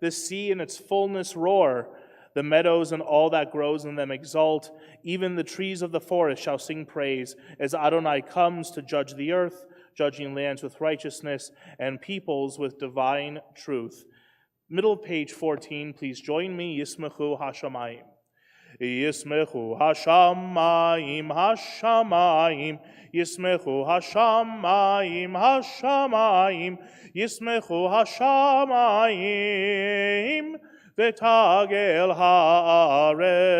The sea and its fullness roar. The meadows and all that grows in them exult. Even the trees of the forest shall sing praise, as Adonai comes to judge the earth, judging lands with righteousness and peoples with divine truth. Middle of page 14, please join me. Yismechu Hashamayim. Yismechu Hashamayim, Hashamayim. Yismechu Hashamayim, Hashamayim. Yismechu Hashamayim. V'tagel haaretz.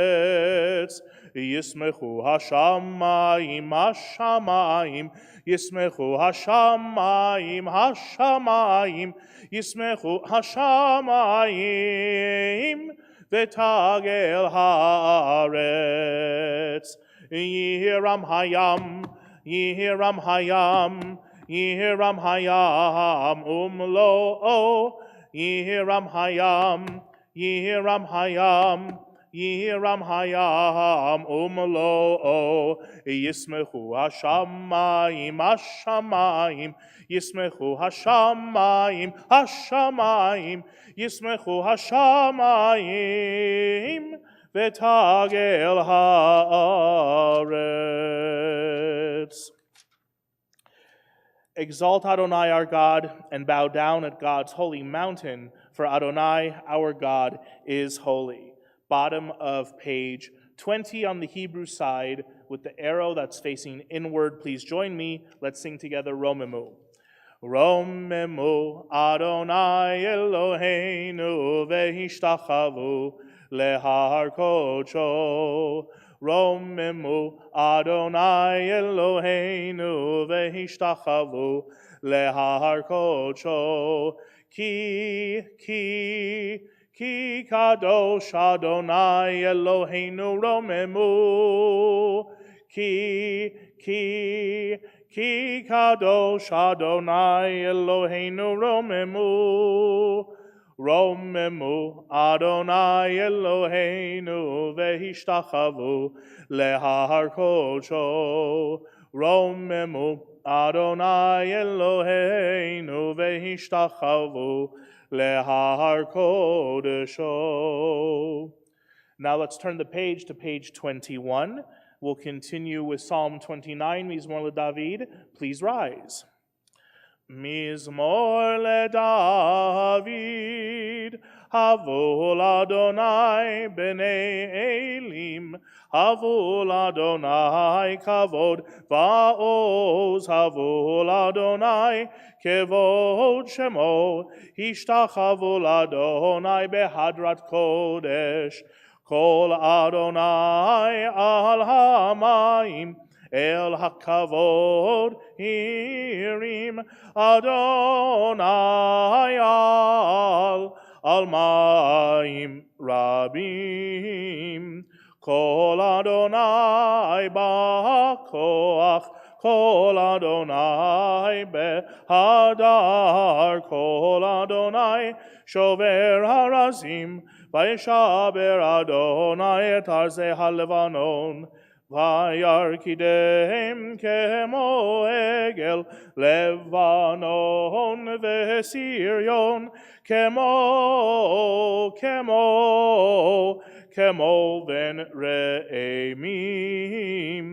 Yismechu Hashamayim, Hashamayim. Yismechu Hashamayim, Hashamayim. Yismechu Hashamayim. V'tagel haaretz. Yihiram hayam, Yihiram hayam, Yihiram hayam umlo'o. Yihiram hayam, Yihiram hayam, Yihiram hayam umlo'o. Yismechu hashamayim, hashamayim. Yismechu hashamayim, hashamayim. Yismechu hashamayim. V'tagel haaretz. Exalt Adonai our God, and bow down at God's holy mountain, for Adonai our God is holy. Bottom of page 20 on the Hebrew side, with the arrow that's facing inward. Please join me. Let's sing together Romemu. Romemu Adonai Eloheinu vehishtachavu lehar kodsho. Romemu Adonai Eloheinu vehishtachavu lehar kodsho. Ki kadosh Adonai Eloheinu romemu. Ki kadosh Adonai Eloheinu romemu. Romemu Adonai Eloheinu vehishtachavu lehar kodsho. Romemu Adonai Eloheinu vehishtachavu lehar kodesho. Now let's turn the page to page 21. We'll continue with Psalm 29, Mizmor LeDavid. Please rise. Mizmor LeDavid, Havul Adonai Bnei Elim, Havul Adonai Kavod Va'oz, Havul Adonai Kevod Shemo, Hishtachavul Adonai Behadrat Kodesh, Kol Adonai Al Hamayim, El HaKavod Hirim, Adonai Al Mayim Rabim, Kol Adonai Ba'koach, Kol Adonai Behadar, Kol Adonai Shover Harazim, Vayeshaber Adonai et Arzei HaLevanon, Vayarkidem kemo egel Levanon vesirion, kemo ven re'emim.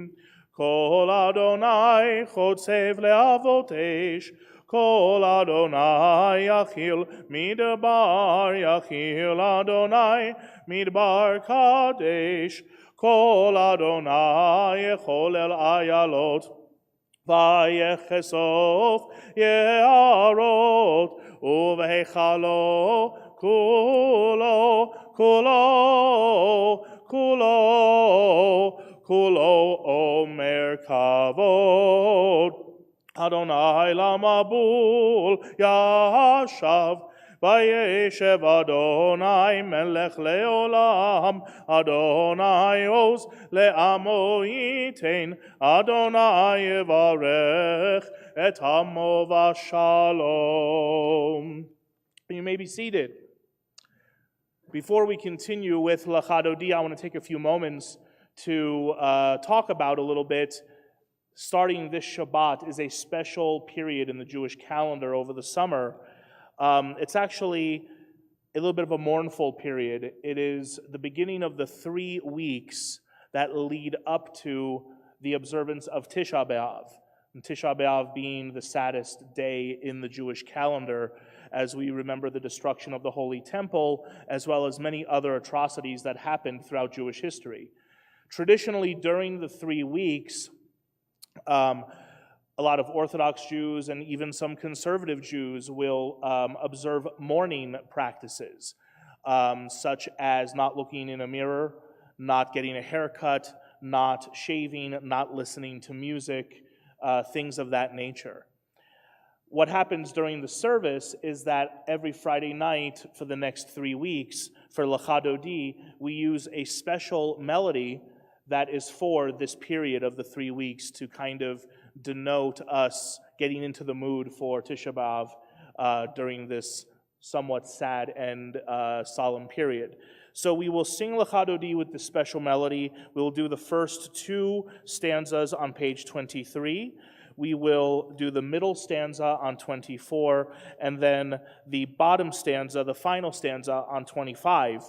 Kol Adonai chotzev leavotesh, Kol Adonai yachil midbar, yachil Adonai midbar kadesh. Kol Adonai echol el ayalot, vayechesof ye'arot, uvehechalo kulo omer kavod. Adonai lamabul yashav, Vayeshev Adonai melech leolam, Adonai oz le'amo yitein, Adonai yevarech et hamo v'shalom. You may be seated. Before we continue with Lachadodi, I want to take a few moments to talk about a little bit. Starting this Shabbat is a special period in the Jewish calendar over the summer. It's actually a little bit of a mournful period. It is the beginning of the 3 weeks that lead up to the observance of Tisha B'Av. And Tisha B'Av being the saddest day in the Jewish calendar, as we remember the destruction of the Holy Temple, as well as many other atrocities that happened throughout Jewish history. Traditionally, during the 3 weeks, a lot of Orthodox Jews and even some conservative Jews will observe mourning practices, such as not looking in a mirror, not getting a haircut, not shaving, not listening to music, things of that nature. What happens during the service is that every Friday night for the next 3 weeks, for Lecha Dodi, we use a special melody that is for this period of the 3 weeks to kind of denote us getting into the mood for Tisha B'Av during this somewhat sad and solemn period. So we will sing Lecha Dodi with this special melody. We will do the first 2 stanzas on page 23. We will do the middle stanza on 24, and then the bottom stanza, the final stanza, on 25,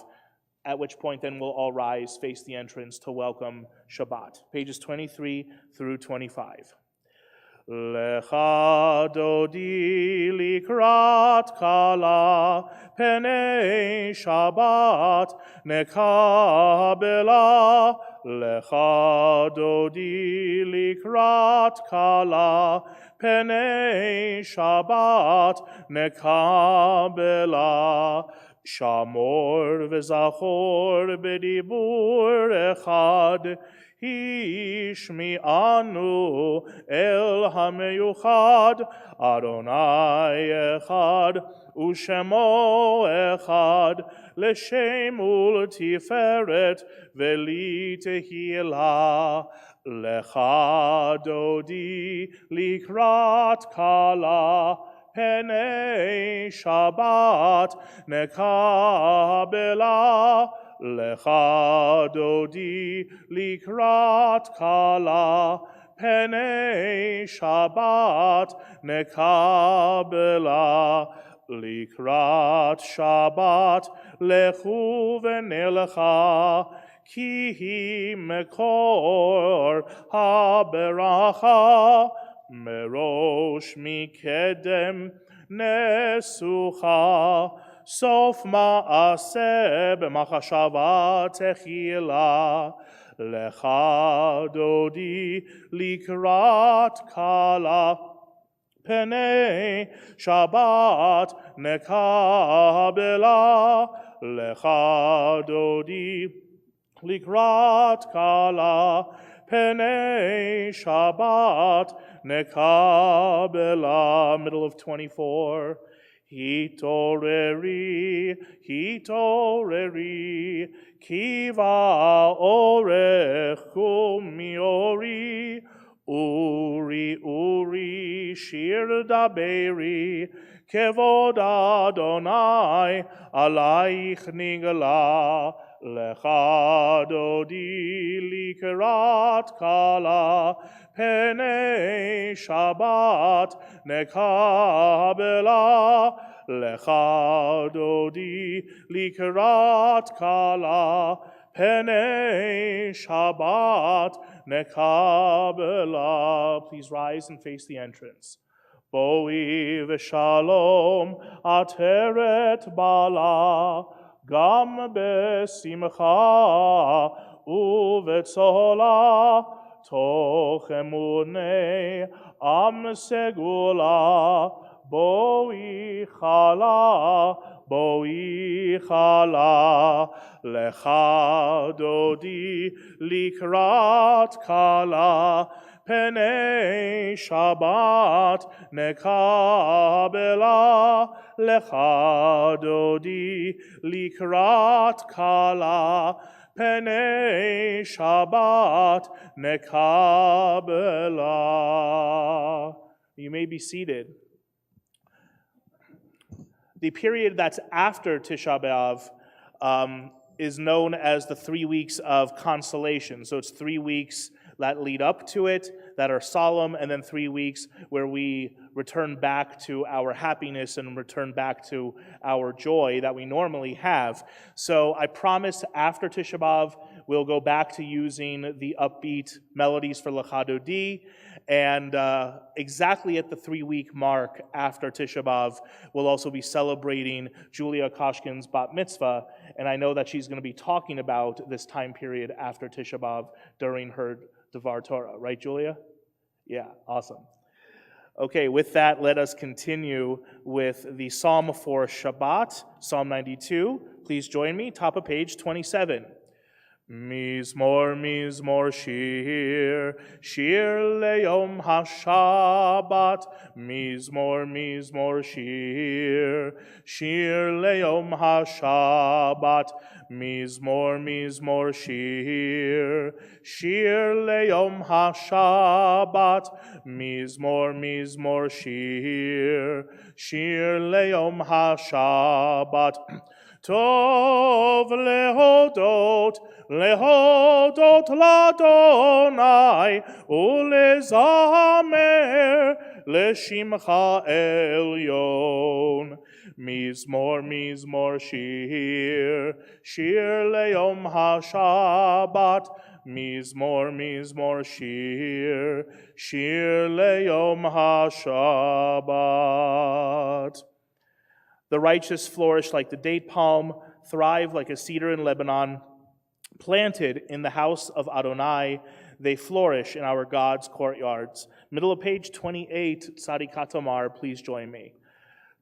at which point then we'll all rise, face the entrance to welcome Shabbat. Pages 23 through 25. Lecha Dodi likrat kala penei Shabbat nekabela. Lecha Dodi likrat kala penei Shabbat nekabela. Shamor v'zachor b'dibur echad Hishmi'anu el hameyuchad Adonai echad Ushemo echad L'shem ul'tiferet V'li tehila. Lecha Dodi likrat kala Penei Shabbat nekabela. Lecha Dodi likrat kala Penei Shabbat nekabela. Likrat Shabbat lechu v'nelecha ki hi mekor haberacha. Merosh mikedem nesucha sof ma'aseh b'machashava techila. Lecha Dodi likrat kala penei Shabbat nekabela. Lecha Dodi likrat kala penei Shabbat nekabela. Middle of 24. Hitoreri, hitoreri, kiva orech kumiori. Uri, uri, shir daberi, kevod Adonai, alaich nigla. Lecha Dodi likrat kala penei Shabbat nekabela. Lecha Dodi likrat kala penei Shabbat nekabela. Please rise and face the entrance. Boi v'shalom ateret bala Gam besimcha uvetzola toch emunei am segula. Boi chala Lecha Dodi likrat kala penei Shabbat nekabela. Lecha Dodi likrat kala penei Shabbat nekabela. You may be seated. The period that's after Tisha B'Av is known as the 3 weeks of consolation. So it's 3 weeks that lead up to it, that are solemn, and then 3 weeks where we return back to our happiness and return back to our joy that we normally have. So I promise after Tisha B'Av, we'll go back to using the upbeat melodies for Lecha Dodi, and exactly at the 3-week mark after Tisha B'Av, we'll also be celebrating Julia Koshkin's Bat Mitzvah, and I know that she's going to be talking about this time period after Tisha B'Av during her Devar Torah. Right, Julia? Yeah, awesome. Okay, with that, let us continue with the Psalm for Shabbat, Psalm 92. Please join me, top of page 27. Mizmor, mizmor, shir, shir leyom ha-shabbat. Mizmor, mizmor, shir, shir leyom ha-shabbat. Mizmor, mizmor, shir, shir leyom ha-shabbat. Mizmor, mizmor, shir, shir leyom ha-shabbat. Tov lehodot, lehodot l'Adonai, ulezamer l'shimcha elyon. Mizmor, mizmor, shir, shir leyom ha-shabbat. Mizmor, mizmor, shir, shir leyom ha-shabbat. The righteous flourish like the date palm, thrive like a cedar in Lebanon. Planted in the house of Adonai, they flourish in our God's courtyards. Middle of page 28, Tzadikat Tamar, please join me.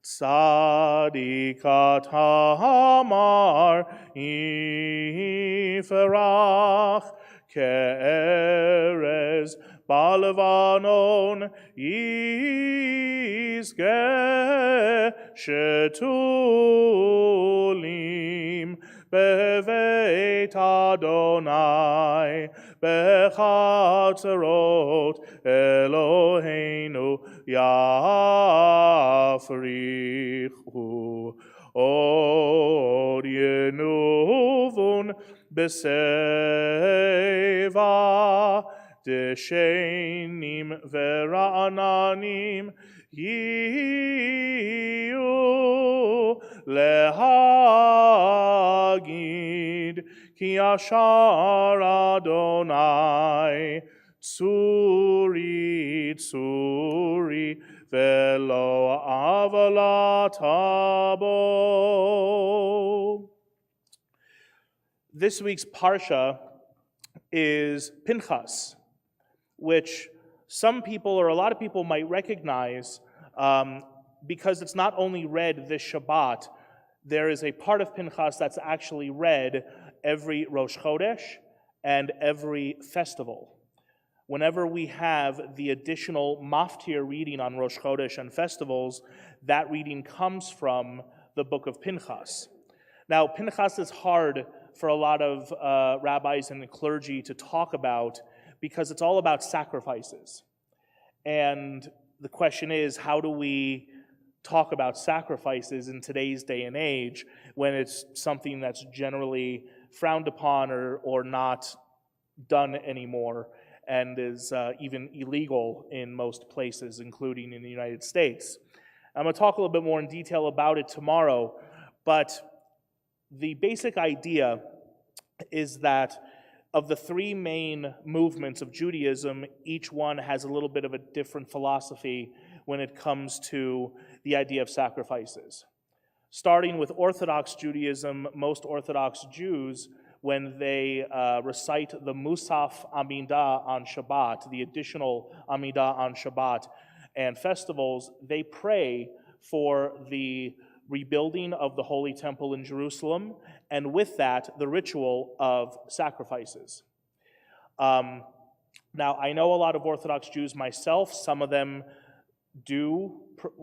Tzadikat Tamar, Iferach, Ke'erez, Balevanon, Yizgeh, Shetulim, Beveit Adonai, Bechatzerot, Eloheinu, Yafrichu, Od Yenuvun, Beseva, Deshenim Vera'ananim, Yiyu lehagid ki ashar Adonai tsuri tsuri velo avalat habo. This week's parsha is Pinchas, which some people or a lot of people might recognize because it's not only read this Shabbat. There is a part of Pinchas that's actually read every Rosh Chodesh and every festival. Whenever we have the additional maftir reading on Rosh Chodesh and festivals, that reading comes from the book of Pinchas. Now, Pinchas is hard for a lot of rabbis and clergy to talk about because it's all about sacrifices. And the question is, how do we talk about sacrifices in today's day and age when it's something that's generally frowned upon or not done anymore and is even illegal in most places, including in the United States? I'm going to talk a little bit more in detail about it tomorrow, but the basic idea is that of the three main movements of Judaism, each one has a little bit of a different philosophy when it comes to the idea of sacrifices. Starting with Orthodox Judaism, most Orthodox Jews, when they recite the Musaf Amidah on Shabbat, the additional Amidah on Shabbat and festivals, they pray for the rebuilding of the Holy Temple in Jerusalem, and with that, the ritual of sacrifices. Now, I know a lot of Orthodox Jews myself. Some of them do,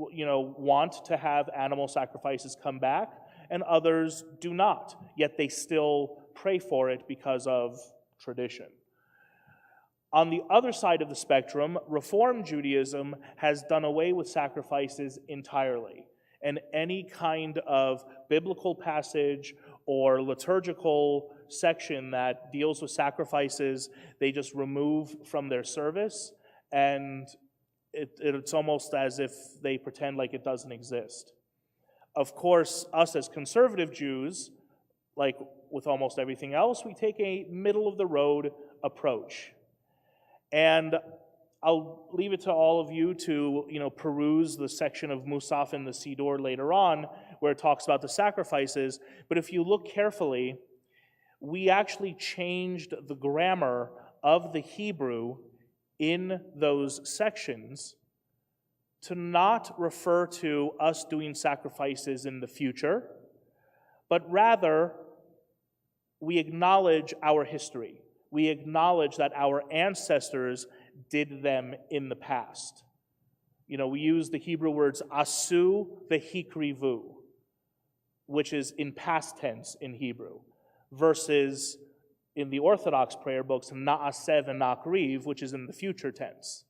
want to have animal sacrifices come back, and others do not. Yet they still pray for it because of tradition. On the other side of the spectrum, Reform Judaism has done away with sacrifices entirely. And any kind of biblical passage or liturgical section that deals with sacrifices, they just remove from their service. And it's almost as if they pretend like it doesn't exist. Of course, us as conservative Jews, like with almost everything else, we take a middle-of-the-road approach. And I'll leave it to all of you to, peruse the section of Musaf in the Siddur later on, where it talks about the sacrifices. But if you look carefully, we actually changed the grammar of the Hebrew in those sections to not refer to us doing sacrifices in the future, but rather we acknowledge our history. We acknowledge that our ancestors did them in the past. We use the Hebrew words asu vehikrivu, which is in past tense in Hebrew, versus in the Orthodox prayer books, na'aseh v'nakriv, which is in the future tense.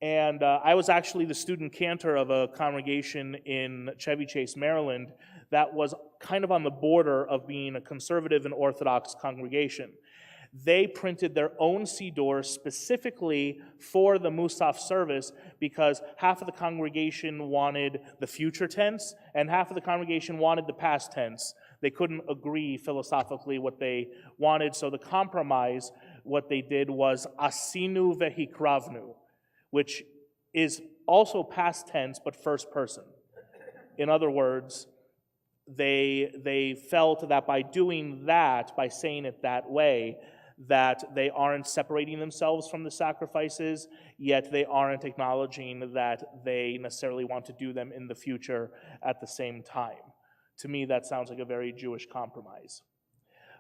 And I was actually the student cantor of a congregation in Chevy Chase, Maryland, that was kind of on the border of being a conservative and Orthodox congregation. They printed their own Siddur specifically for the Musaf service because half of the congregation wanted the future tense and half of the congregation wanted the past tense. They couldn't agree philosophically what they wanted, so the compromise, what they did was asinu vehikravnu, which is also past tense but first person. In other words, they felt that by doing that, by saying it that way, that they aren't separating themselves from the sacrifices, yet they aren't acknowledging that they necessarily want to do them in the future at the same time. To me, that sounds like a very Jewish compromise.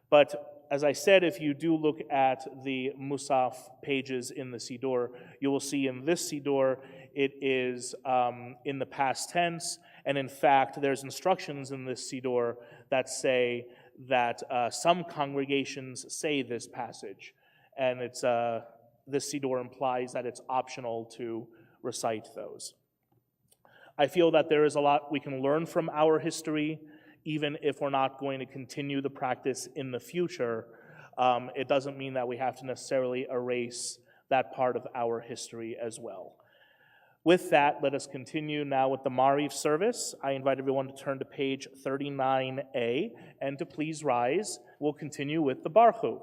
But as I said, if you do look at the Musaf pages in the Siddur, you will see in this Siddur, it is in the past tense, and in fact, there's instructions in this Siddur that say that some congregations say this passage, and this Siddur implies that it's optional to recite those. I feel that there is a lot we can learn from our history, even if we're not going to continue the practice in the future. It doesn't mean that we have to necessarily erase that part of our history as well. With that, let us continue now with the Mariv service. I invite everyone to turn to page 39a and to please rise. We'll continue with the Barchu.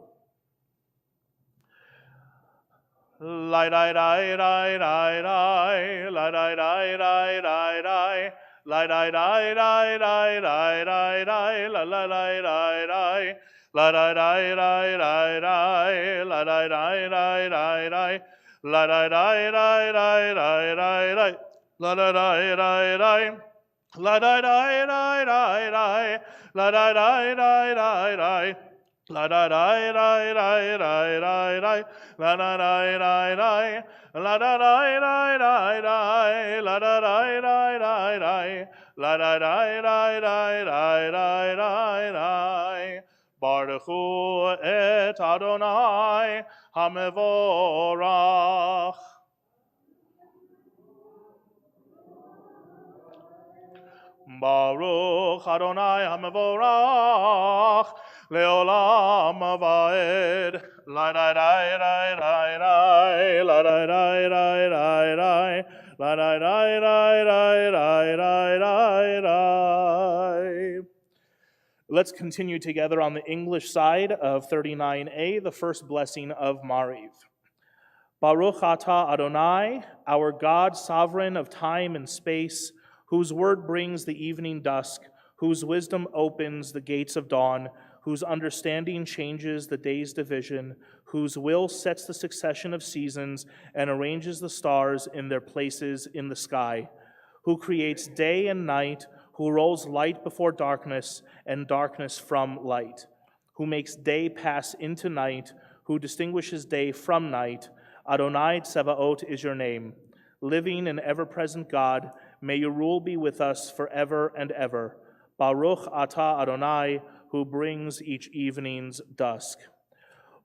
Lai dai dai dai dai dai, lai dai dai dai dai dai, lai dai dai dai dai dai dai dai, la la dai dai dai, la dai dai dai dai dai, la dai dai dai dai dai, la dai dai dai dai dai dai dai, la dai dai dai dai, la dai dai dai dai dai, la dai dai dai dai dai. La da da da da da da da, la da da da da, la da da da da da, la da da da da da, la da da da da da da da da. Baruch hu et Adonai hamevorach. Baruch Adonai hamevorach. Leolam avaed, la da da da da da, la da da da da da, la da da da da da da da. Let's continue together on the English side of 39a, the first blessing of Mariv. Baruch atah Adonai, our God, sovereign of time and space, whose word brings the evening dusk, whose wisdom opens the gates of dawn, whose understanding changes the day's division, whose will sets the succession of seasons and arranges the stars in their places in the sky, who creates day and night, who rolls light before darkness and darkness from light, who makes day pass into night, who distinguishes day from night. Adonai Tsevaot is your name. Living and ever-present God, may your rule be with us forever and ever. Baruch atah Adonai, who brings each evening's dusk.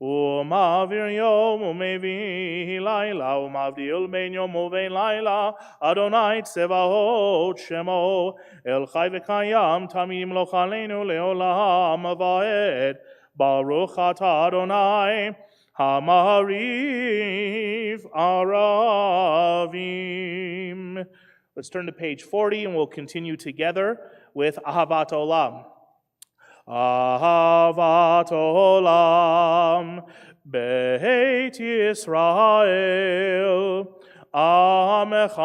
Umavir yom umevi laila, umavdil ben yom uve laila, Adonai tsevaot shemo, el chai v'kayam tamim lo chalenu leolam avaed. Baruch atah Adonai, Hamariv Aravim. Let's turn to page 40 and we'll continue together with Ahavat Olam. Ahavat Olam Beit Yisrael Amecha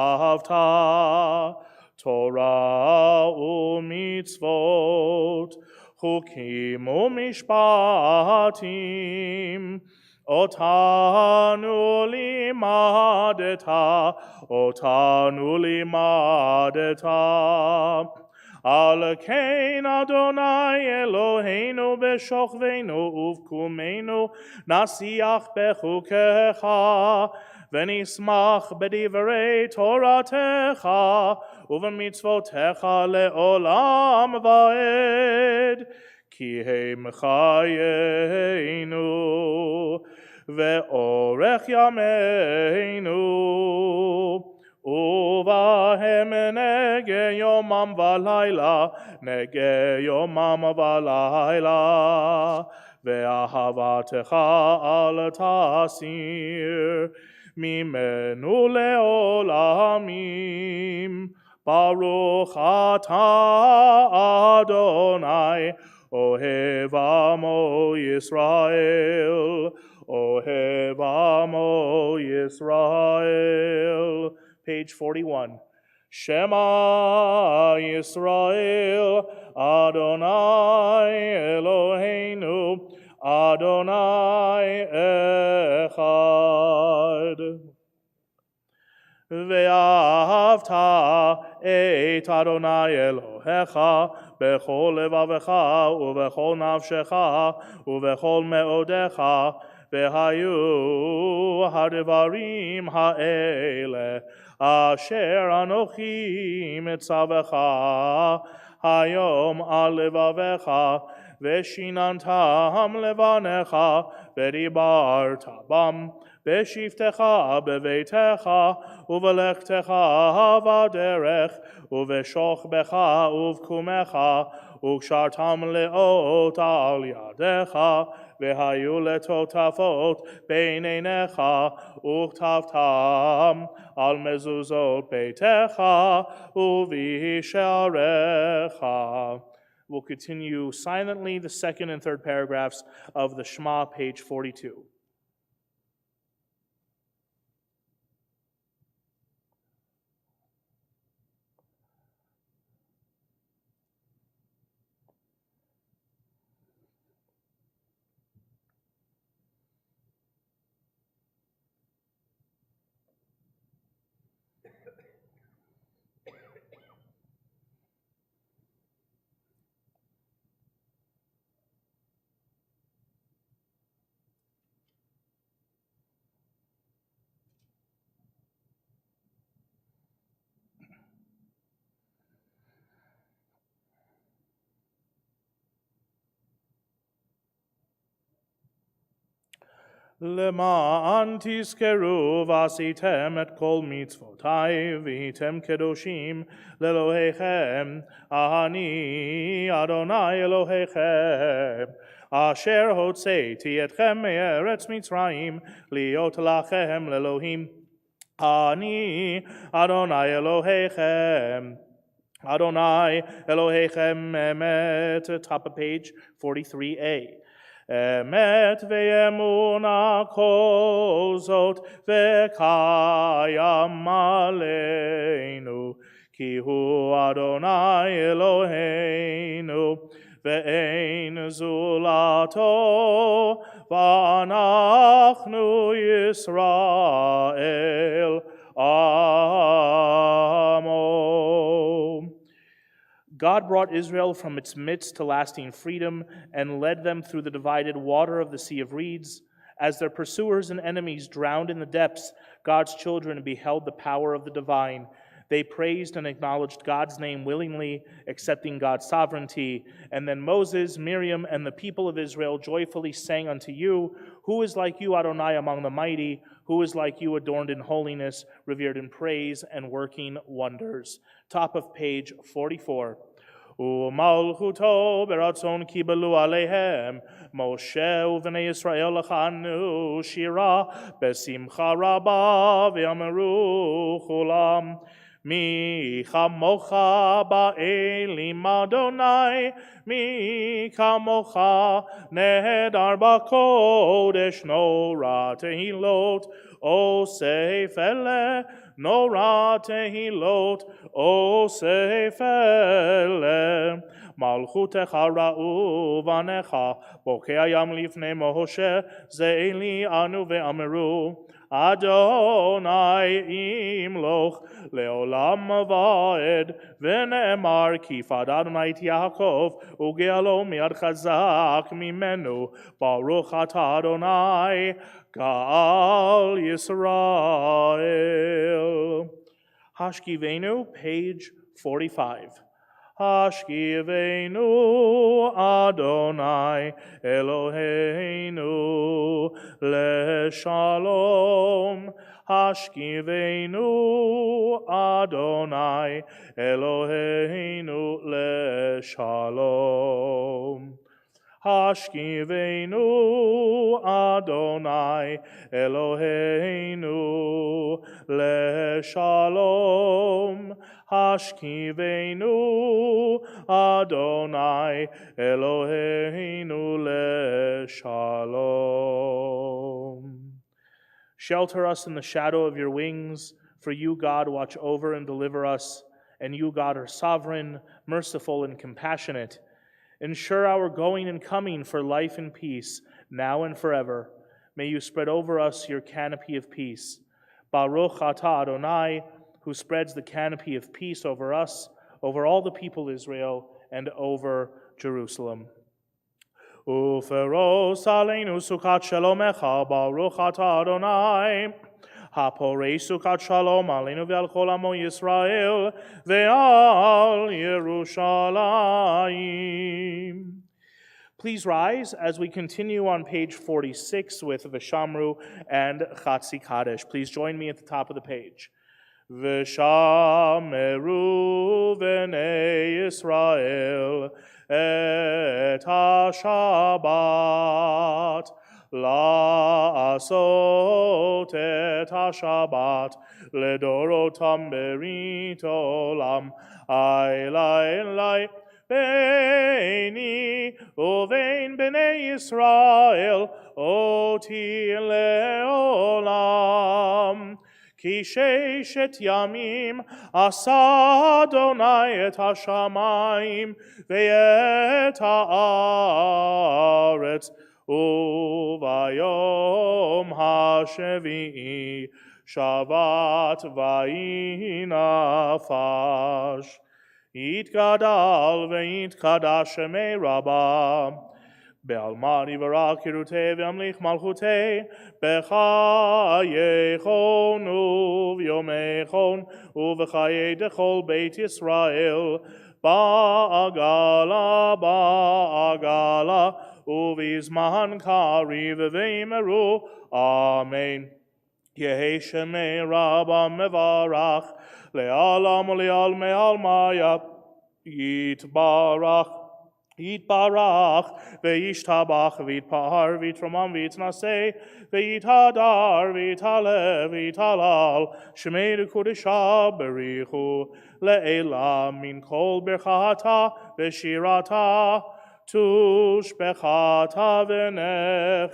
Ahavta Torah u'mitzvot chukim u'mishpatim Otanu limadeta Al kein Adonai Eloheinu b'shochveinu uvkumeinu nasiach bechukecha v'nismach b'divrei toratecha uv'mitzvotecha le'olam va'ed ki hem chayenu ve'orech yameinu Uvahem nege yomam valayla, nege yomam valayla, ve'ahavatecha al tasir, mimenu leolamim, Baruch atah Adonai, Ohev amo Yisrael, Ohev amo Yisrael. Page 41. Shema Yisrael, Adonai Eloheinu, Adonai Echad. Ve'ahavta et Adonai Elohecha bechol levavecha uvechol nafshecha uvechol meodecha ve'hayu hadivarim ha'ele asher anochi mitzavecha hayom al levavecha ve'shinantam levanecha ve'dibarta bam Beshiftecha beveitecha, uvelechtecha vaderech, uveshochbecha uvkumecha, ukshartam leot al yadecha, vehayu letotafot beinenecha, uktavtam al mezuzot beitecha, uvisharecha. We'll continue silently the second and third paragraphs of the Shema, page 42. Leman tizkeru vasitem et kol mitzvotai v'item kedoshim lelohechem ani Adonai Elohechem asher hotzeiti etchem me'eretz Mitzrayim liot lachem lelohim ani Adonai Elohechem Adonai Elohechem emet, top of page 43a. Emet ve'emuna kol zot ve'kayam aleinu ki hu Adonai Eloheinu ve'ein zulato v'anachnu Yisrael Amo. God brought Israel from its midst to lasting freedom and led them through the divided water of the Sea of Reeds. As their pursuers and enemies drowned in the depths, God's children beheld the power of the divine. They praised and acknowledged God's name willingly, accepting God's sovereignty. And then Moses, Miriam, and the people of Israel joyfully sang unto you, "Who is like you, Adonai, among the mighty? Who is like you, adorned in holiness, revered in praise, and working wonders?" Top of page 44. ומלכותו ברצון קיבלו עליהם. משה ובני ישראל לחנו שירה בשמחה רבה, ואמרו כולם, מי כמוך באלים אדוני, מי כמוך נהדר בקודש, נורא תהילות עושה פלא, נורא תהילות עושה פלא. מלכותך ראו בניך, בוקע ים לפני משה, זה אלי אנו ואמרו, אדוני ימלוך לעולם ועד, ונאמר כי פד אדוני את יעקב, וגאלו מיד חזק ממנו, ברוך אתה אדוני גאל ישראל. Hashkivenu, page 45. Hashkivenu Adonai Eloheinu leshalom. Hashkivenu Adonai Eloheinu leshalom. Hashkivenu Adonai Eloheinu leshalom. Hashkivenu Adonai Eloheinu leshalom. Shelter us in the shadow of your wings, for you, God, watch over and deliver us, and you, God, are sovereign, merciful, and compassionate. Ensure our going and coming for life and peace, now and forever. May you spread over us your canopy of peace. Baruch atah Adonai, who spreads the canopy of peace over us, over all the people of Israel, and over Jerusalem. Uferos aleinu sukat shalomecha, Baruch atah Adonai, haporei sukat shalom aleinu ve'al kol amo Yisrael, ve'al Yerushalayim. Please rise as we continue on page 46 with V'shamru and Chatzi Kadesh. Please join me at the top of the page. V'shameru v'nei Yisrael et ha-Shabbat, la'asot et ha-Shabbat, ledorotam berit olam, ay beini uvein bnei Yisrael, oti leolam. Ki sheshet yamim asa Adonai et hashamayim ve'et haaretz, uvayom hashvi'i shavat vayinafash. Yitgadal ve'yitkadash shemei Rabbah. Be'almani v'ra kirutei ve'amlich malchutei, b'chayechon u'v'yomechon u'v'chayei dechol beit Yisrael, ba'agala u'v'izman kariv ve'imeru. Amen. Yehi shemei Rabbah mevarach, le'alam u'le'al me'almaya, Yitbarach, ve'yishtabach, v'yitpahar, v'yitromam, v'yitnaseh, v'yithadar, v'yitalev, v'yitalal, shemei l'kudesha berichu, le'elam min kol berchata, v'shirata, tushbechata,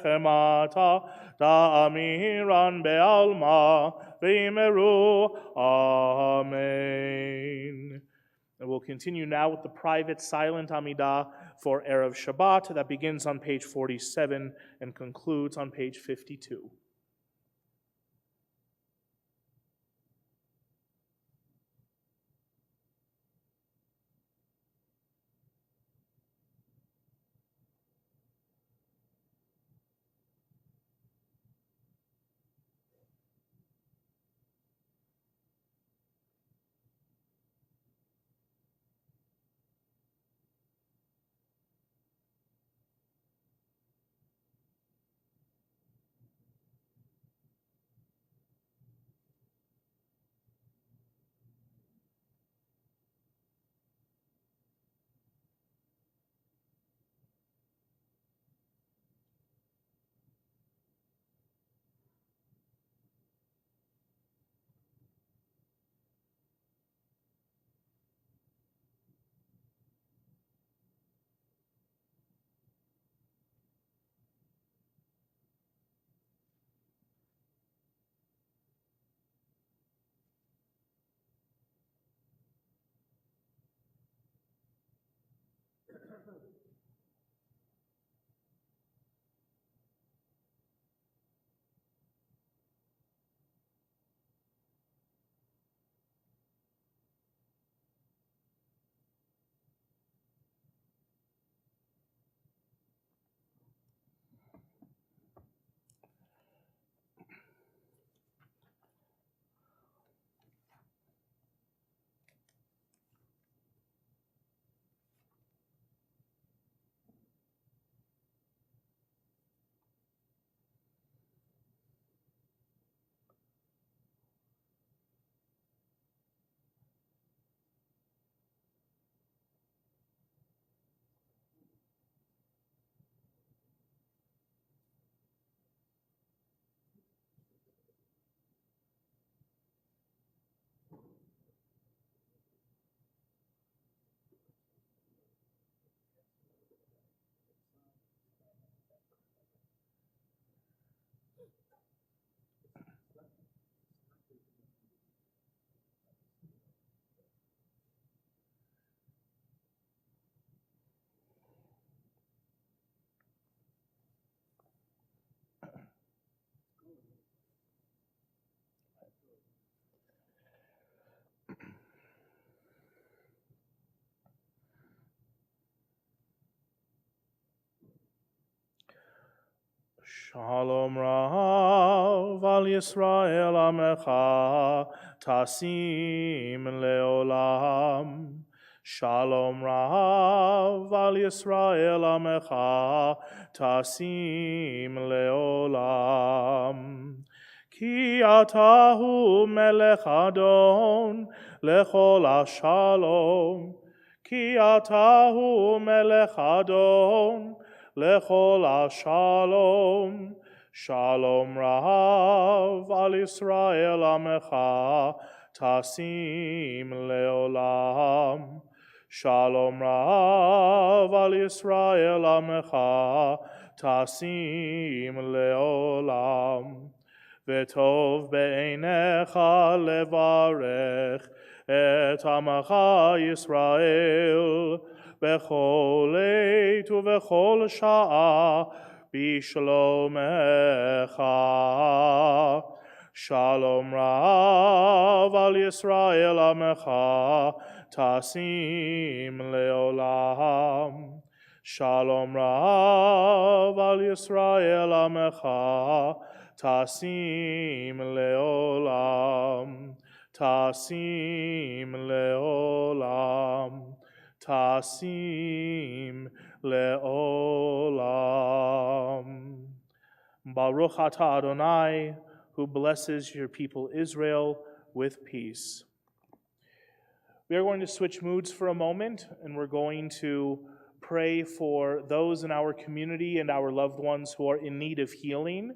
v'nechemata, ta'amiran be'alma, v'imeru. Amen. And we'll continue now with the private silent Amidah for Erev Shabbat that begins on page 47 and concludes on page 52. Shalom Rav al Yisrael Amecha Tasim Leolam. Shalom Rav al Yisrael Amecha Tasim Leolam. Ki atahu melech adon lechol ashalom. Ki atahu melech adon lechol ashalom. Shalom Rav al Yisrael Amecha Tasim Leolam. Shalom Rav al Yisrael Amecha Tasim Leolam. V'tov be'einecha levarech et Amacha Yisrael b'chol eit u'v'chol sha'a b'shlomecha. Shalom Rav al Yisrael Amecha Tasim Leolam. Shalom Rav al Yisrael Amecha Tasim Leolam. Tasim Leolam. Tasim Leolam. Baruch atah Adonai, who blesses your people Israel with peace. We are going to switch moods for a moment, and we're going to pray for those in our community and our loved ones who are in need of healing.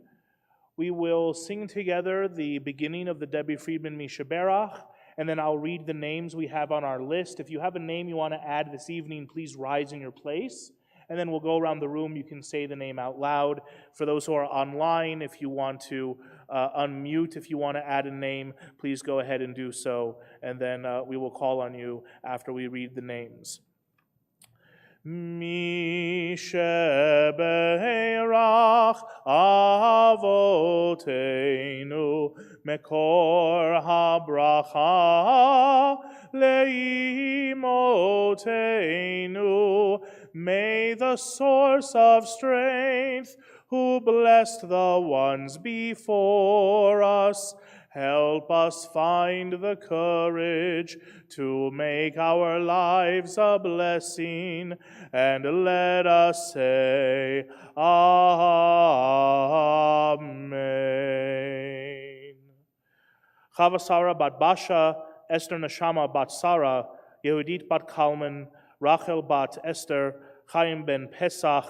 We will sing together the beginning of the Debbie Friedman Mishaberach, and then I'll read the names we have on our list. If you have a name you want to add this evening, please rise in your place. And then we'll go around the room. You can say the name out loud. For those who are online, if you want to unmute, if you want to add a name, please go ahead and do so. And then we will call on you after we read the names. Mi shebeirach avoteinu mekor habracha leimotenu. May the source of strength, who blessed the ones before us, help us find the courage to make our lives a blessing, and let us say, Amen. Chava Sarah bat Basha, Esther Neshama bat Sarah, Yehudit bat Kalman, Rachel bat Esther, Chaim ben Pesach,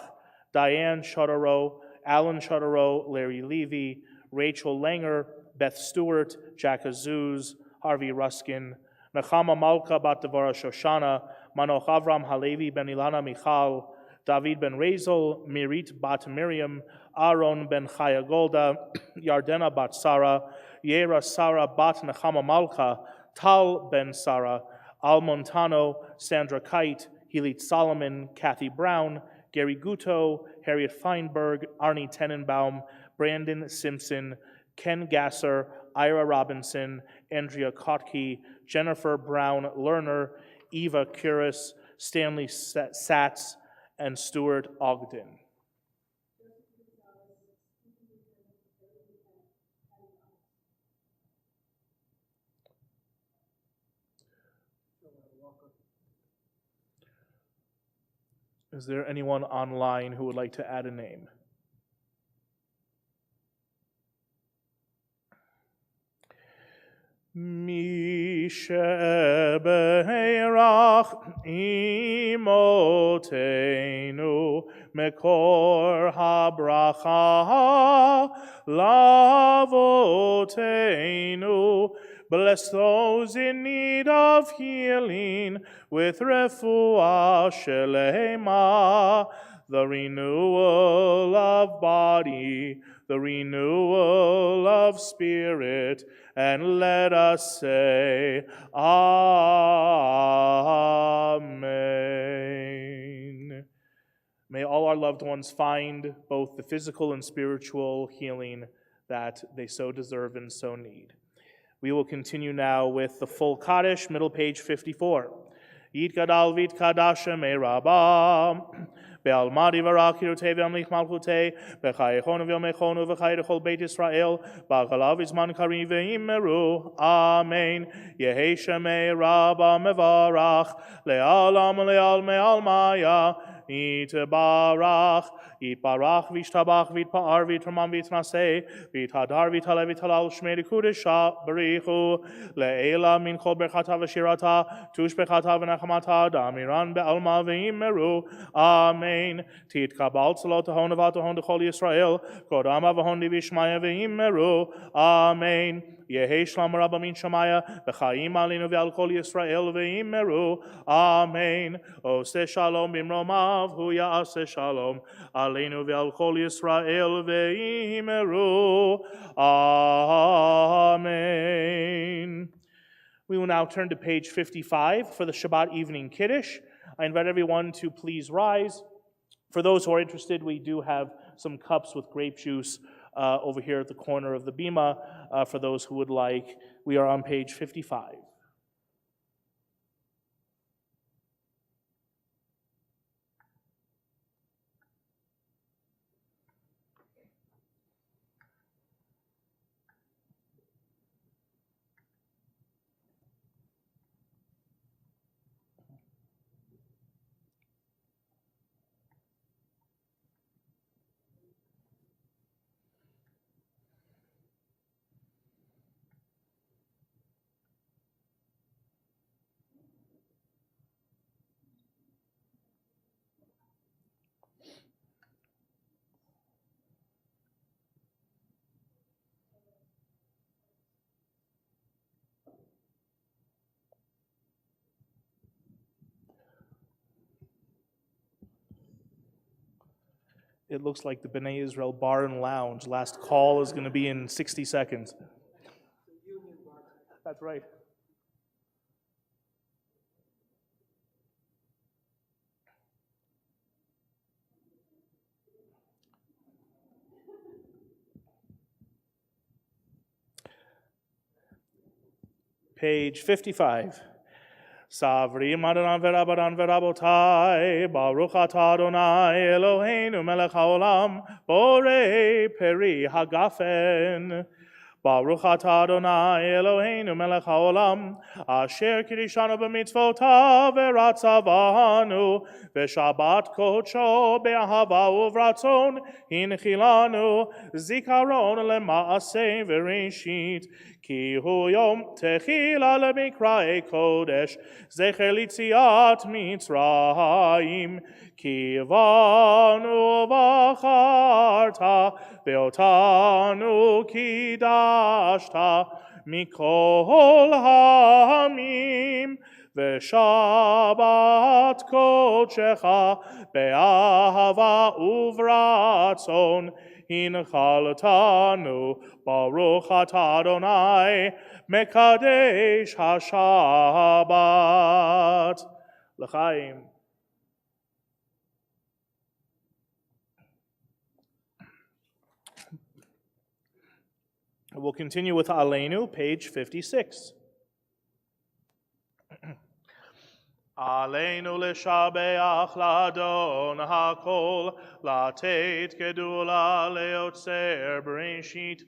Diane Shotaro, Alan Shotaro, Larry Levy, Rachel Langer, Beth Stewart, Jack Azuz, Harvey Ruskin, Nechama Malka bat Devara Shoshana, Manoch Avram Halevi ben Ilana Michal, David ben Razel, Mirit bat Miriam, Aaron ben Chaya Golda, Yardena bat Sarah, Yera Sarah bat Nechama Malka, Tal ben Sarah, Al Montano, Sandra Kite, Hilit Solomon, Kathy Brown, Gary Guto, Harriet Feinberg, Arnie Tenenbaum, Brandon Simpson, Ken Gasser, Ira Robinson, Andrea Kotke, Jennifer Brown Lerner, Eva Curis, Stanley Satz, and Stuart Ogden. Is there anyone online who would like to add a name? Mi shebeirach imotenu mekor habracha lavotenu. Bless those in need of healing with refuah shelema, the renewal of body, the renewal of spirit, and let us say, Amen. May all our loved ones find both the physical and spiritual healing that they so deserve and so need. We will continue now with the full Kaddish, middle page 54. Yit gadal vit kadashem rabam, Be'almadi v'rak hirutei ve'amlich malchutei, b'chayechonu v'yomechonu v'chay l'chol Beit Yisrael, b'chalav izman karim ve'imeru. Amen. Yehi shemei Rabba mevarach, le'alam le'al me'al maya, Yitbarach, Yitbarach, Vishtabach, Vitpa'ar, Vitramam, Vitnaseh, Vithadar, Vitale, Vitalal, Shmei Kudesha, Barichu, Le'ela, Min Chol Berchata V'Shirata, Tush Bechata V'Nachamata, Damiran Be'alma V'Imeru, Amen. Tit Kabal Tzalot Ahon Avat Ahon Dechol Yisrael, Kodama V'Ahon Divishmaya V'Imeru, Amen. Yehi Shlam Rabba Min Shamaya, V'Chaim Alinu V'Al Kol Yisrael V'Imeru, Amen. Ose Shalom Bimromav, Hu Ya'aseh Shalom, Alinu V'Al Kol Yisrael V'Imeru, Amen. We will now turn to page 55 for the Shabbat evening Kiddush. I invite everyone to please rise. For those who are interested, we do have some cups with grape juice over here at the corner of the bima for those who would like. We are on page 55. It looks like the Bnai Israel Bar and Lounge. Last call is going to be in 60 seconds. That's right. Page 55. Savrim Adonai v'Rabbanan v'Rabotai, Baruch atah Adonai Eloheinu melech haolam, borei peri hagafen. Baruch atah Adonai Eloheinu melech haolam, asher kirishanu b'mitzvotav v'ratzavanu, v'shabbat kodsho be'ahava uvratzon, hinchilanu, zikaron lema'aseh v'reshit, Ki hu yom techila lemikrae kodesh, zecher litziat Mitzrayim, ki vanu vacharta, veotanu kidashta, mikol ha'amim, v'shabbat kodshecha, be'ahava uvratzon, Hinchaltanu, Baruch atah Adonai, Mekadesh HaShabbat. L'chaim. We'll continue with Aleinu, page 56. Aleinu l'shabeach l'adon hakol, latet gedula leotzer bereshit,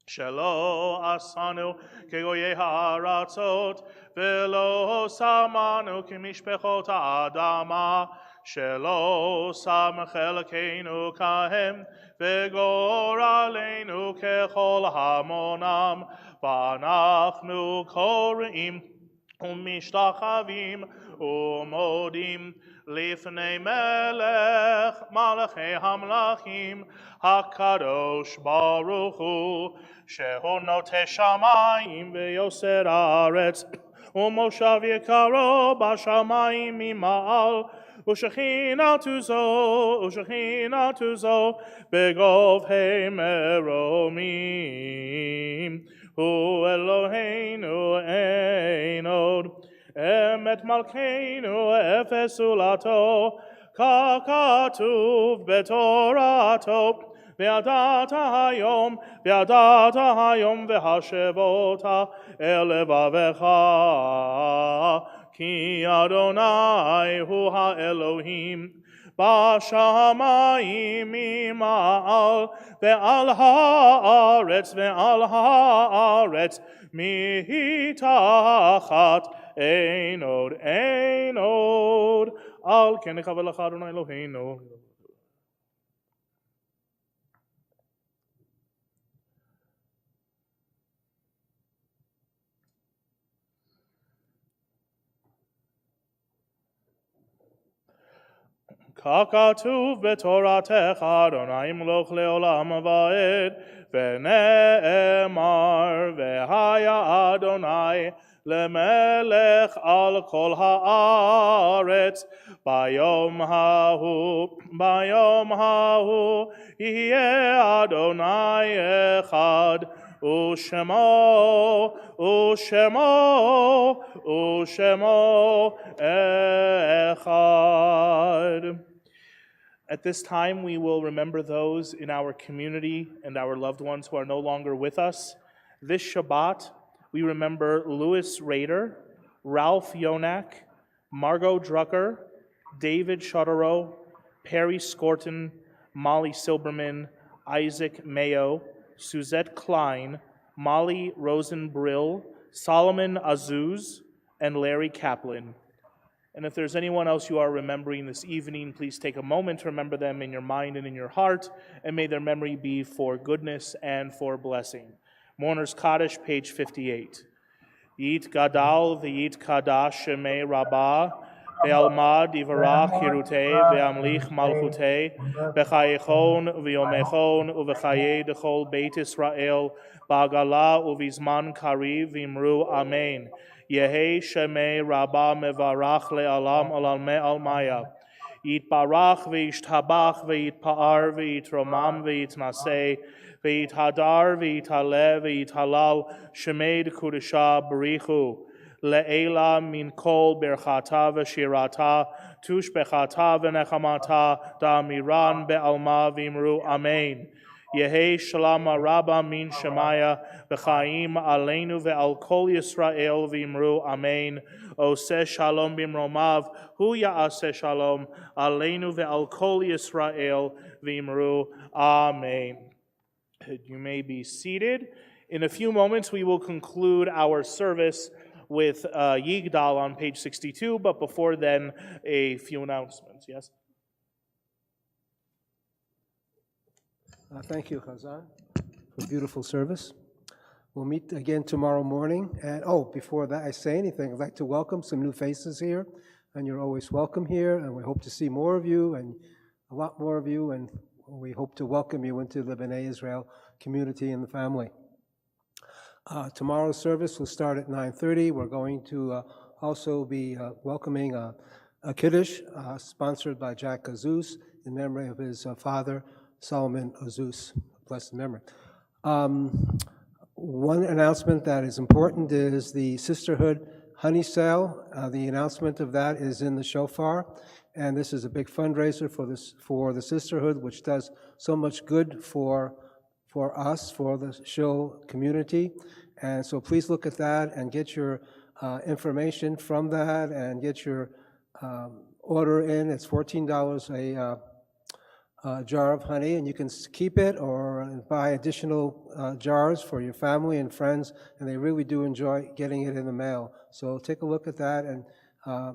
shelo asanu kegoyei ha'aratzot, velo samanu kemishpechot ha'adama, shelo sam chelkeinu kahem, vegor aleinu kechol hamonam, v'anachnu korim, ומשתחווים ומודים לפני מלך מלכי המלכים הקדוש ברוך הוא שהוא נוטה שמיים ויוסר הארץ ומושב יקרו בשמיים ממעל ושכינתו זו בגובהי מרומים הוא אלוהינו אין עוד, אמת מלכנו אפס עולתו, ככתוב בתורתו, וידעת היום והשבות אל לבבך, כי אדוני הוא האלוהים, בשמיים ממעל ועל הארץ מתחת אין עוד על כן נכבד לך אדוני אלוהינו. ככתוב בתורתך אדוני ימלוך לעולם ועד ונאמר והיה אדוני למלך על כל הארץ ביום ההוא יהיה אדוני אחד ושמו echad. At this time, we will remember those in our community and our loved ones who are no longer with us. This Shabbat, we remember Louis Rader, Ralph Yonak, Margot Drucker, David Shotaro, Perry Scorton, Molly Silberman, Isaac Mayo, Suzette Klein, Molly Rosenbrill, Solomon Azuz, and Larry Kaplan. And if there's anyone else you are remembering this evening, please take a moment to remember them in your mind and in your heart, and may their memory be for goodness and for blessing. Mourner's Kaddish, page 58. Yit Gadal v'yit Kadash Shemei Rabbah, Ve'almad Yivarach Hirutei Ve'amlich Malchutei, B'chayechon V'yomechon U'v'chayei Dechol Beit Israel, Ba'agala U'vizman Kariv V'imru Amen. Yehei Shemei Rabbah Mevarach Le'alam Olalme Almaya. Yitbarach V'yishtabach V'yitpa'ar V'yitromam V'yitnaseh V'yithadar V'yitale V'yithalal Shemei D'Kudesha B'richu Le'ela Min Kol Berchata V'shirata Tushbechata V'nechamata Da'amiran Be'alma V'imru Amen. Yehei Shalom Rabba Min Shemaya V'chaim Aleinu Ve'al Kol Yisrael V'imru Amen. Oseh Shalom Bimromav Hu Ya'aseh Shalom Aleinu Ve'al Kol Yisrael V'imru Amen. You may be seated. In a few moments we will conclude our service with Yigdal on page 62, but before then a few announcements. Yes? Thank you, Chazan, for a beautiful service. We'll meet again tomorrow morning. And before that I say anything, I'd like to welcome some new faces here. And you're always welcome here. And we hope to see more of you and a lot more of you. And we hope to welcome you into the Bnai Israel community and the family. Tomorrow's service will start at 9:30. We're going to also be welcoming a Kiddush sponsored by Jack Azus in memory of his father, Solomon Azus, blessed memory. One announcement that is important is the Sisterhood Honey Sale. The announcement of that is in the shofar, and this is a big fundraiser for the Sisterhood, which does so much good for us, for the show community. And so please look at that and get your information from that and get your order in. It's $14 a jar of honey, and you can keep it or buy additional jars for your family and friends, and they really do enjoy getting it in the mail. So take a look at that, and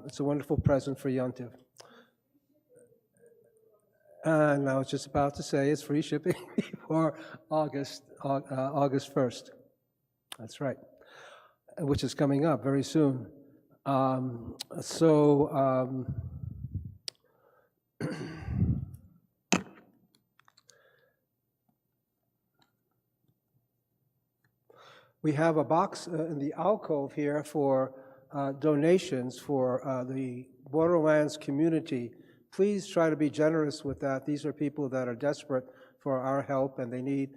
it's a wonderful present for Yom Tov. And I was just about to say it's free shipping before August 1st. That's right, which is coming up very soon. We have a box in the alcove here for donations for the Borderlands community. Please try to be generous with that. These are people that are desperate for our help, and they need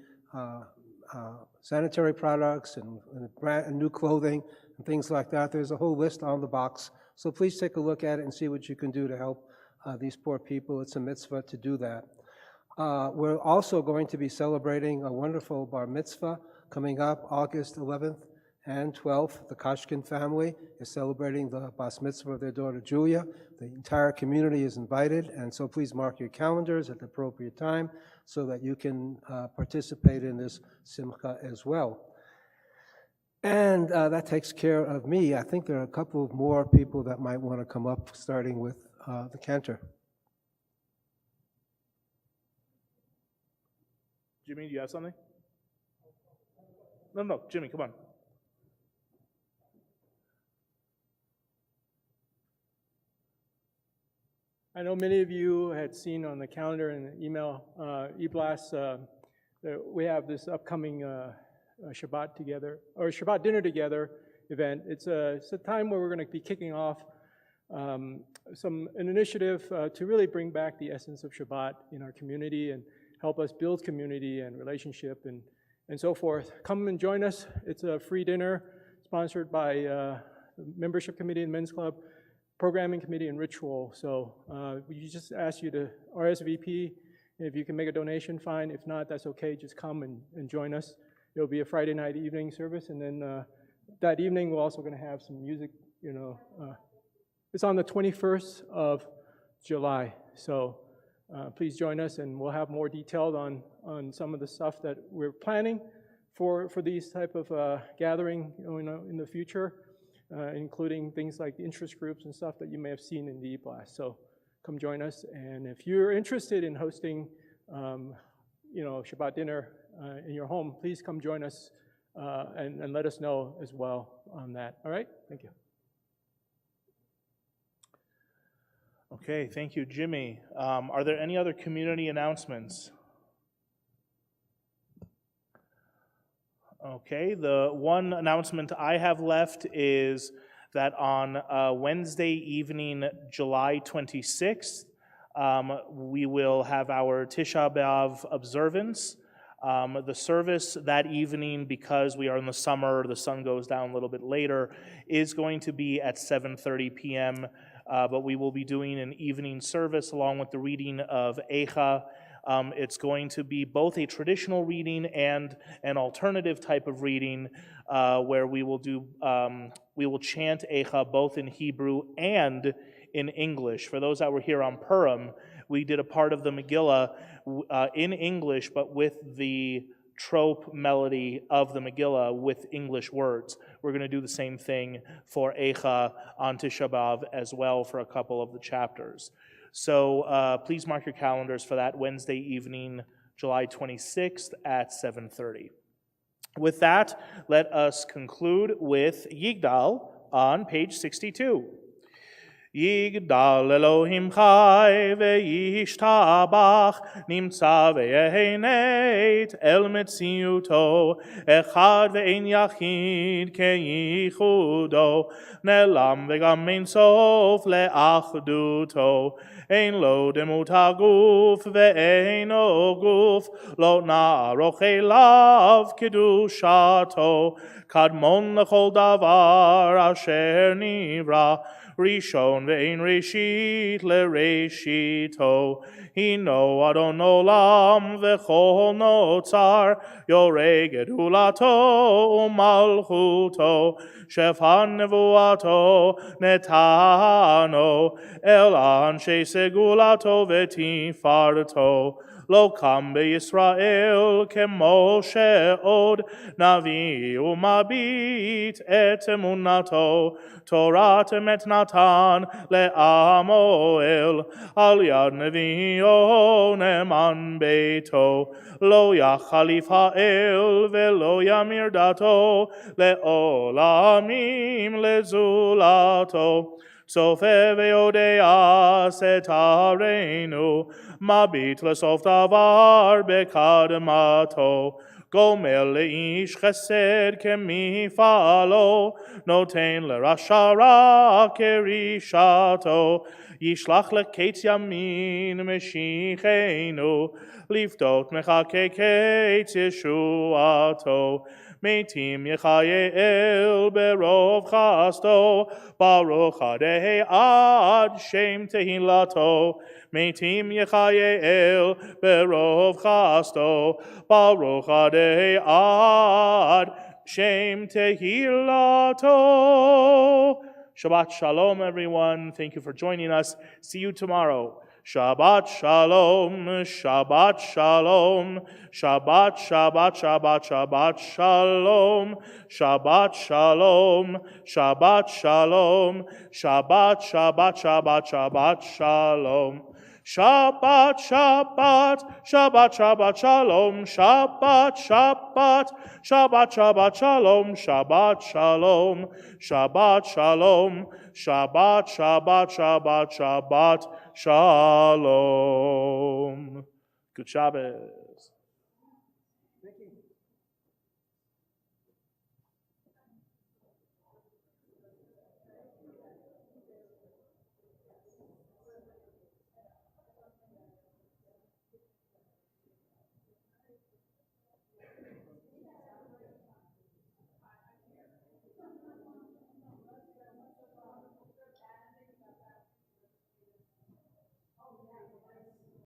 sanitary products and new clothing and things like that. There's a whole list on the box. So please take a look at it and see what you can do to help these poor people. It's a mitzvah to do that. We're also going to be celebrating a wonderful bar mitzvah coming up August 11th And 12th, the Kashkin family is celebrating the Bas Mitzvah of their daughter Julia. The entire community is invited, and so please mark your calendars at the appropriate time so that you can participate in this simcha as well. And that takes care of me. I think there are a couple of more people that might want to come up, starting with the cantor. Jimmy, do you have something? No, Jimmy, come on. I know many of you had seen on the calendar and the email e-blast that we have this upcoming Shabbat together, or Shabbat dinner together event. It's a time where we're going to be kicking off an initiative to really bring back the essence of Shabbat in our community and help us build community and relationship and so forth. Come and join us. It's a free dinner sponsored by the membership committee and men's club, programming committee, and ritual. So we just ask you to RSVP. If you can make a donation, fine. If not, that's okay. Just come and join us. It'll be a Friday night evening service, and then that evening we're also going to have some music. It's on the 21st of July. So please join us, and we'll have more detailed on some of the stuff that we're planning for these type of gathering in the future. Including things like interest groups and stuff that you may have seen in the e-blast. So come join us, and if you're interested in hosting, Shabbat dinner in your home, please come join us and let us know as well on that. All right? Thank you. Okay, thank you, Jimmy. Are there any other community announcements? Okay, the one announcement I have left is that on Wednesday evening, July 26th, we will have our Tisha B'Av observance. The service that evening, because we are in the summer, the sun goes down a little bit later, is going to be at 7:30 p.m., but we will be doing an evening service along with the reading of Eicha. It's going to be both a traditional reading and an alternative type of reading where we will chant Eicha both in Hebrew and in English. For those that were here on Purim, we did a part of the Megillah in English, but with the trope melody of the Megillah with English words. We're going to do the same thing for Eicha on Tisha B'Av as well for a couple of the chapters. So please mark your calendars for that Wednesday evening, July 26th at 7:30. With that, let us conclude with Yigdal on page 62. Yigdal Elohim chai ve'yishtabach nimtza ve'yenet el metziuto echad ve'en yachid ke'ichudo nelam ve'gam ein sof le'achduto ein lo demut haguf ve'eino guf lo na'aroch elav kedushato kadmon lechol davar asher nivra Rishon ve'ein reshit le'reshito Hino adon olam v'chol notzar yorei gedulato u'malchuto shefan nevuato netano el anshe segulato v'tifarto Lo kam beYisrael kemo she'od navi umabit et emunato Torah emet natan le'amoel al yad nevi'o neman beito lo yachalif ha'el ve'lo yamir dato le'olamim lezulato Sofe ve'odea setarenu mabit lesof davar bekadmato Gomer leish chesed kemifalo noten lerasha ra kerishato Yishlach leketz yamin meshichenu liftot mechake ketz yeshuato Meitim Yechayel berov chasto Baruch adei ad shem tehilato Meitim Yechayel berov chasto Baruch adei ad Shem Tehilato. Shabbat Shalom, everyone. Thank you for joining us. See you tomorrow. Shabbat Shalom, Shabbat Shalom, Shabbat, Shabbat, Shabbat, Shabbat Shalom, Shabbat Shalom, Shabbat Shalom, Shabbat, Shabbat, Shabbat, Shabbat Shalom. Shabbat, Shabbat, Shabbat, Shabbat, Shalom, Shabbat, Shabbat, Shabbat, Shabbat, Shalom, Shabbat, Shalom, Shabbat, Shalom, Shabbat, Shabbat, Shabbat, Shabbat, Shalom. Good Shabbos. Thank you.